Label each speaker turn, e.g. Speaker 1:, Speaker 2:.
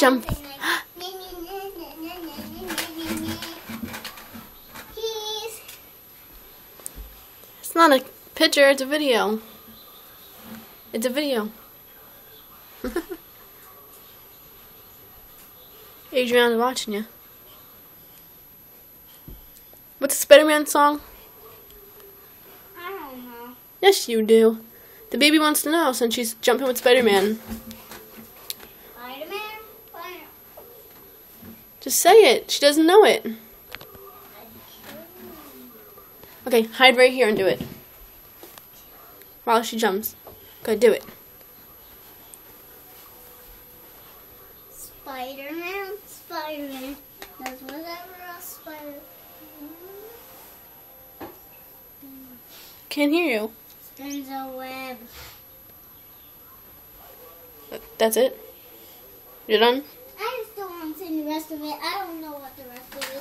Speaker 1: jump. It's not a picture, it's a video. It's a video. Adriana's watching you. What's the Spider-Man song?
Speaker 2: I don't know.
Speaker 1: Yes, you do. The baby wants to know since she's jumping with Spider-Man.
Speaker 2: Spider-Man?
Speaker 1: Just say it. She doesn't know it. Okay, hide right here and do it. While she jumps. Go, do it.
Speaker 2: Spider-Man? Spider-Man. Does whatever a spider...
Speaker 1: Can't hear you.
Speaker 2: Spins a web.
Speaker 1: That's it? You're done?
Speaker 2: I just don't want to see the rest of it. I don't know what the rest of it